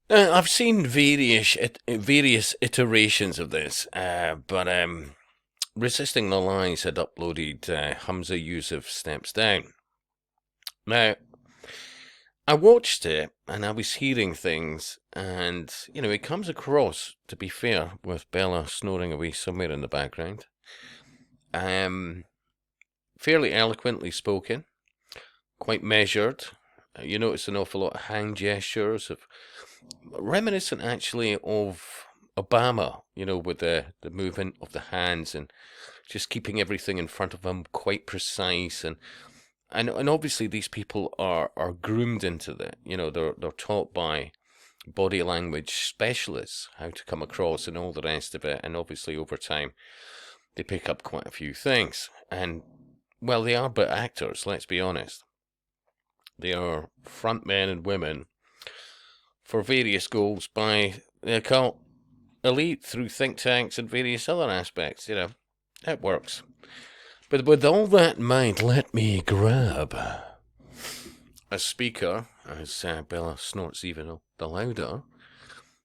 I've seen various iterations of this, but Resisting the Lies had uploaded Humza Yousaf Steps Down. Now, I watched it and I was hearing things, and it comes across, to be fair, with Bella snoring away somewhere in the background. Um, Fairly eloquently spoken, quite measured. You notice an awful lot of hand gestures, reminiscent actually of Obama, with the movement of the hands and just keeping everything in front of him quite precise, and obviously these people are groomed into that. They're taught by body language specialists how to come across and all the rest of it, and obviously over time they pick up quite a few things. And well, they are but actors, let's be honest. They are front men and women for various goals by the occult elite through think tanks and various other aspects. It works. But with all that in mind, let me grab a speaker, as Bella snorts even the louder,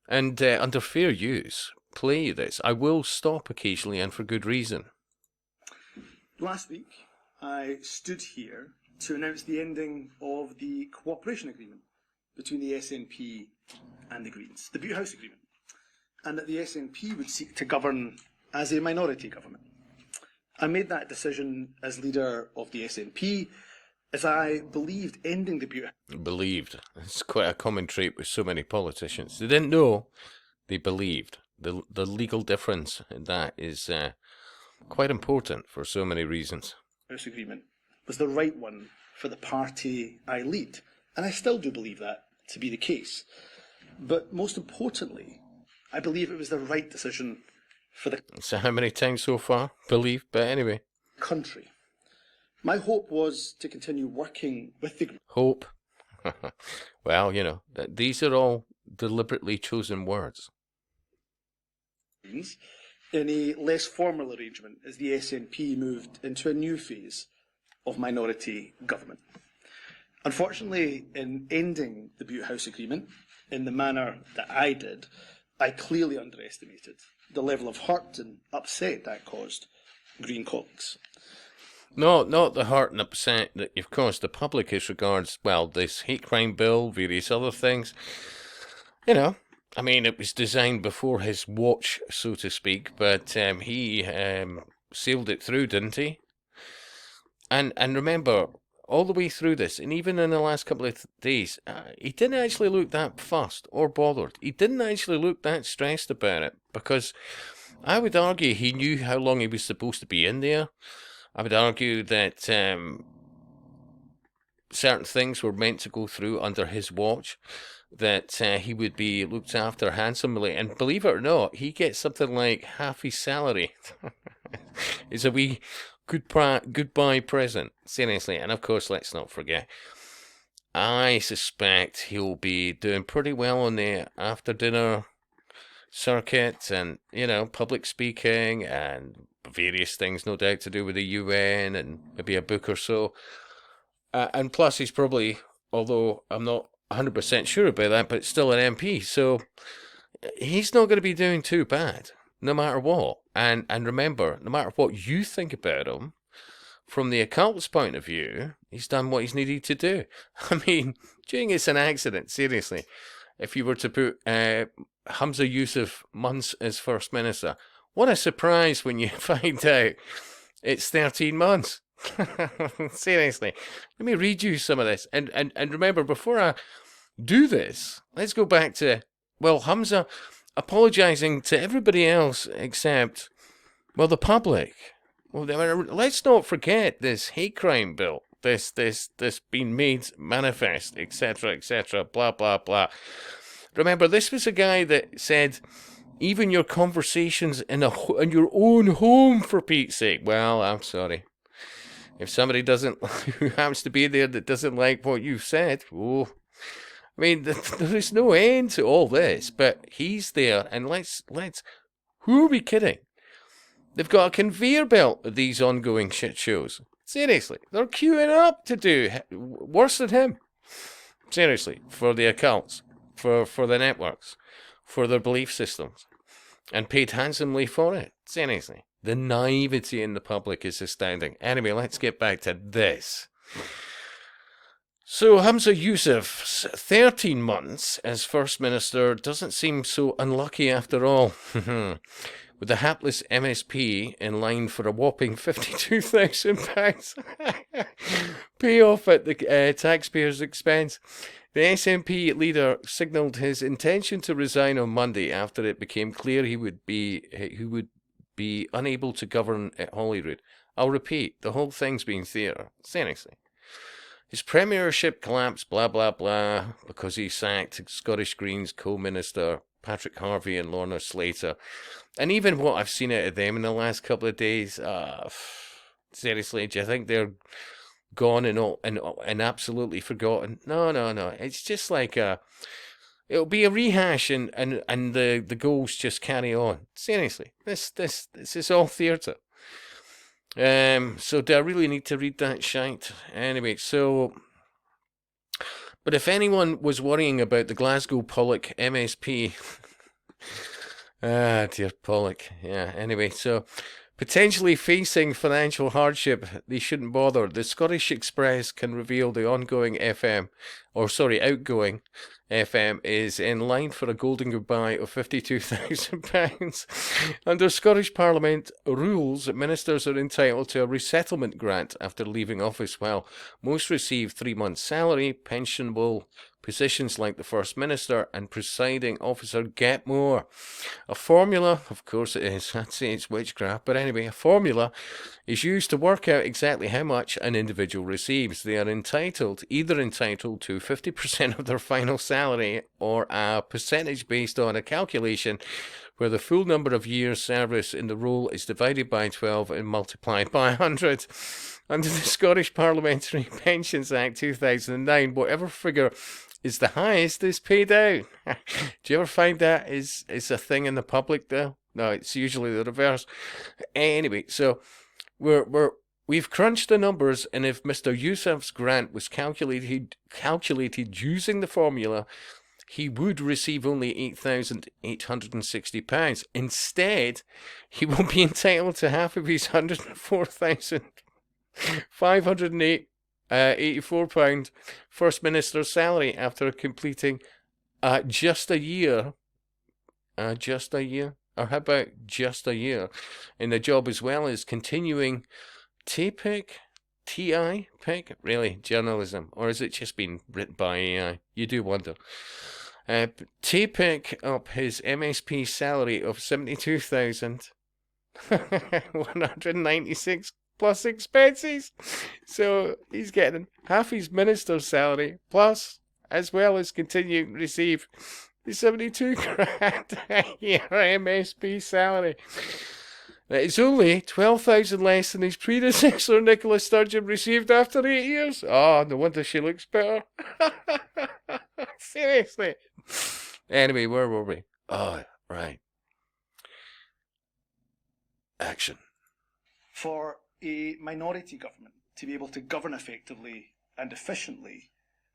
and under fair use, play this. I will stop occasionally and for good reason. Last week, I stood here to announce the ending of the cooperation agreement between the SNP and the Greens, the Butte House Agreement, and that the SNP would seek to govern as a minority government. I made that decision as leader of the SNP as I believed ending the Butte. Believed. It's quite a common trait with so many politicians. They didn't know, they believed. The legal difference in that is quite important for so many reasons. House Agreement was the right one for the party I lead, and I still do believe that to be the case. But most importantly, I believe it was the right decision for the So how many times so far? Believe, but anyway. Country. My hope was to continue working with the Hope. Well, these are all deliberately chosen words. Greens in a less formal arrangement as the SNP moved into a new phase of minority government. Unfortunately, in ending the Butte House Agreement in the manner that I did, I clearly underestimated the level of hurt and upset that caused Green colleagues. No, not the hurt and upset that you've caused the public as regards, well, this hate crime bill, various other things. It was designed before his watch, so to speak, but he sailed it through, didn't he? And remember, all the way through this, and even in the last couple of days, he didn't actually look that fussed or bothered. He didn't actually look that stressed about it, because I would argue he knew how long he was supposed to be in there. I would argue that certain things were meant to go through under his watch, that he would be looked after handsomely. And believe it or not, he gets something like half his salary. It's a wee goodbye present, seriously. And of course, let's not forget, I suspect he'll be doing pretty well on the after dinner circuit and, public speaking and various things, no doubt, to do with the UN and maybe a book or so. And plus, he's probably, although I'm not 100% sure about that, but still an MP. So he's not going to be doing too bad, no matter what. And remember, no matter what you think about him, from the occult's point of view, he's done what he's needed to do. I mean, during it's an accident, seriously. If you were to put Humza Yousaf months as First Minister, what a surprise when you find out it's 13 months. Seriously. Let me read you some of this. And remember, before I do this, let's go back to, well, Humza apologising to everybody else except, well, the public. Well, let's not forget this hate crime bill, this being made manifest, etc., blah, blah, blah. Remember, this was a guy that said, even your conversations in your own home, for Pete's sake. Well, I'm sorry. If somebody who happens to be there that doesn't like what you've said, oh, I mean, there is no end to all this, but he's there, and who are we kidding? They've got a conveyor belt of these ongoing shit shows. Seriously, they're queuing up to do worse than him. Seriously, for the accounts. for the networks, for their belief systems, and paid handsomely for it. Seriously. The naivety in the public is astounding. Anyway, let's get back to this. So Humza Yousaf's 13 months as First Minister doesn't seem so unlucky after all. With the hapless MSP in line for a whopping £52,000 payoff at the taxpayers' expense, the SNP leader signalled his intention to resign on Monday after it became clear he would be unable to govern at Holyrood. I'll repeat, the whole thing's been theatre. Seriously. His premiership collapsed, blah, blah, blah, because he sacked Scottish Greens co-minister Patrick Harvey and Lorna Slater. And even what I've seen out of them in the last couple of days, seriously, do you think they're gone and absolutely forgotten? No. It's just like it'll be a rehash and the goals just carry on. Seriously, this is all theatre. So do I really need to read that shite? Anyway, but if anyone was worrying about the Glasgow Pollock MSP, dear Pollock, yeah, anyway, so potentially facing financial hardship, they shouldn't bother. The Scottish Express can reveal the outgoing FM is in line for a golden goodbye of £52,000. Under Scottish Parliament rules, ministers are entitled to a resettlement grant after leaving office, while most receive 3 months' salary. Pensionable positions like the First Minister and presiding officer get more. A formula, of course it is, I'd say it's witchcraft, but anyway, a formula is used to work out exactly how much an individual receives. They are either entitled to 50% of their final salary or a percentage based on a calculation where the full number of years service in the role is divided by 12 and multiplied by 100. Under the Scottish Parliamentary Pensions Act 2009, whatever figure is the highest is paid out. Do you ever find that is a thing in the public though? No, it's usually the reverse. Anyway, so we've crunched the numbers, and if Mr. Yousaf's grant was calculated using the formula, he would receive only £8,860. Instead, he will be entitled to half of his £104,584 First Minister's salary after completing just a year, or how about just a year in the job, as well as continuing TPIC, really, journalism, or has it just been written by AI? You do wonder. TPIC up his MSP salary of £72,196 plus expenses. So he's getting half his minister's salary plus, as well as continuing to receive the 72 grand a year MSP salary. It's only 12,000 less than his predecessor Nicola Sturgeon received after 8 years. Oh, no wonder she looks better. Seriously. Anyway, where were we? Oh, right. Action. For a minority government to be able to govern effectively and efficiently,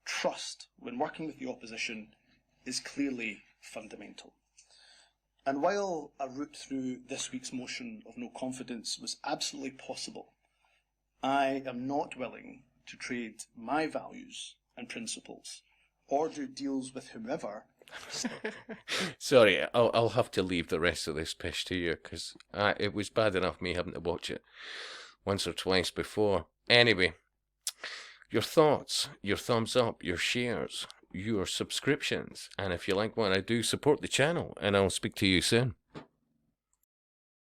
trust when working with the opposition is clearly fundamental. And while a route through this week's motion of no confidence was absolutely possible, I am not willing to trade my values and principles or do deals with whomever. Sorry, I'll have to leave the rest of this pish to you, because it was bad enough me having to watch it once or twice before. Anyway, your thoughts, your thumbs up, your shares, your subscriptions, and if you like what I do, support the channel, and I'll speak to you soon.